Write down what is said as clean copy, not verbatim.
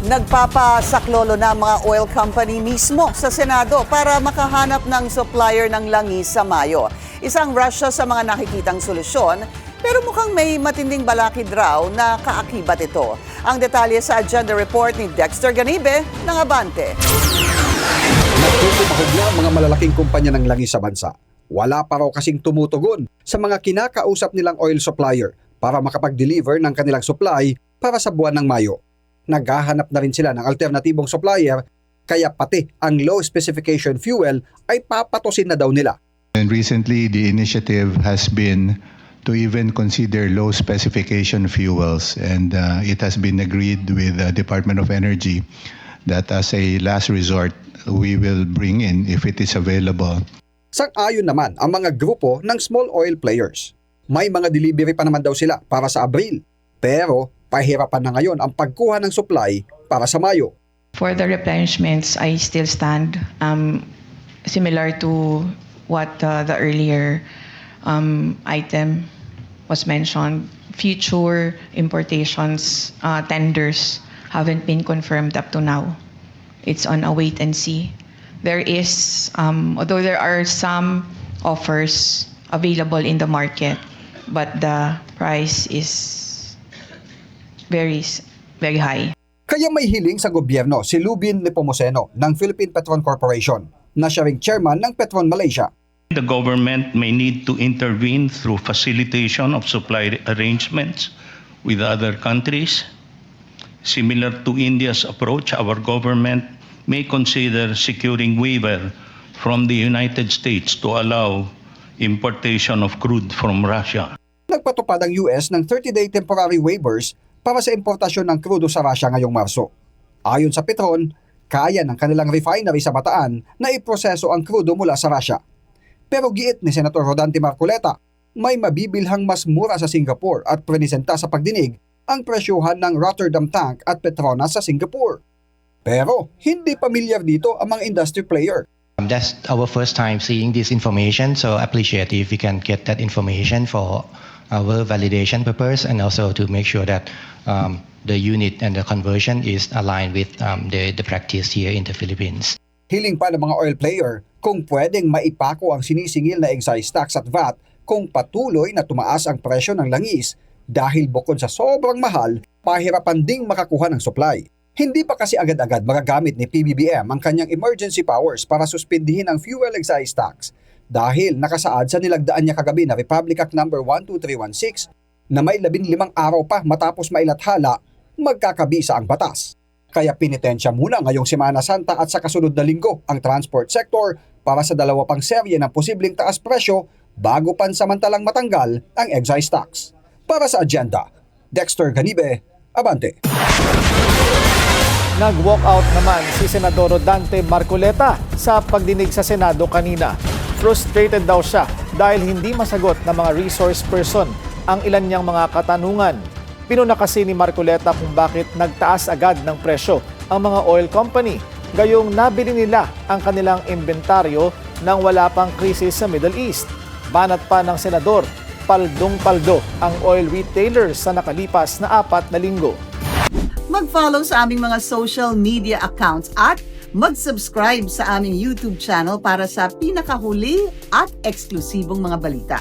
Nagpapasaklolo na ang mga oil company mismo sa Senado para makahanap ng supplier ng langis sa Mayo. Isang Russia sa mga nakikitang solusyon, pero mukhang may matinding balakid raw na kaakibat ito. Ang detalye sa agenda report ni Dexter Ganibe ng Abante. Nagtutumahog na ang mga malalaking kumpanya ng langis sa bansa. Wala pa raw kasing tumutugon sa mga kinakausap nilang oil supplier para makapag-deliver ng kanilang supply para sa buwan ng Mayo. Naghahanap na rin sila ng alternatibong supplier, kaya pati ang low specification fuel ay papatusin na daw nila. And recently, the initiative has been to even consider low specification fuels, and it has been agreed with the Department of Energy that as a last resort, we will bring in if it is available. Sang-ayon naman ang mga grupo ng small oil players. May mga delivery pa naman daw sila para sa Abril, pero pahirapan na ngayon ang pagkuha ng supply para sa Mayo. For the replenishments, I still stand similar to what the earlier item was mentioned. Future importations tenders haven't been confirmed up to now. It's on a wait and see. There is, although there are some offers available in the market, but the price is very high. Kaya may hiling sa gobyerno si Lubin Nepomuceno ng Philippine Petron Corporation na siya ring chairman ng Petron Malaysia. The government may need to intervene through facilitation of supply arrangements with other countries. Similar to India's approach, our government may consider securing waiver from the United States to allow importation of crude from Russia. Nagpatupad ang US ng 30-day temporary waivers para sa importasyon ng krudo sa Russia ngayong Marso. Ayon sa Petron, kaya ng kanilang refinery sa Bataan na iproseso ang krudo mula sa Russia. Pero giit ni Senator Rodante Marcoleta, may mabibilhang mas mura sa Singapore at prenisenta sa pagdinig ang presyuhan ng Rotterdam Tank at Petronas sa Singapore. Pero hindi pamilyar dito ang mga industry player. That's our first time seeing this information, so appreciate if we can get that information for our validation purpose and also to make sure that the unit and the conversion is aligned with the practice here in the Philippines. Hiling pa ng mga oil player kung pwedeng maipako ang sinisingil na excise tax at VAT kung patuloy na tumaas ang presyo ng langis dahil bukod sa sobrang mahal, pahirapan ding makakuha ng supply. Hindi pa kasi agad-agad magagamit ni PBBM ang kanyang emergency powers para suspindihin ang fuel excise tax dahil nakasaad sa nilagdaan niya kagabi na Republic Act No. 12316 na may 15 araw pa matapos mailathala, magkakabisa ang batas. Kaya pinitensya muna ngayong Semana Santa at sa kasunod na linggo ang transport sector para sa 2 pang serye ng posibleng taas presyo bago pansamantalang matanggal ang excise tax. Para sa agenda, Dexter Ganibe, Abante. Nag-walkout naman si Senador Rodante Marcoleta sa pagdinig sa Senado kanina. Frustrated daw siya dahil hindi masagot ng mga resource person ang ilan niyang mga katanungan. Pinuna kasi ni Marcoleta kung bakit nagtaas agad ng presyo ang mga oil company. Gayong nabili nila ang kanilang inventaryo nang wala pang krisis sa Middle East. Banat pa ng senador, paldong-paldo ang oil retailers sa nakalipas na 4 na linggo. Mag-follow sa aming mga social media accounts at mag-subscribe sa aming YouTube channel para sa pinakahuli at eksklusibong mga balita.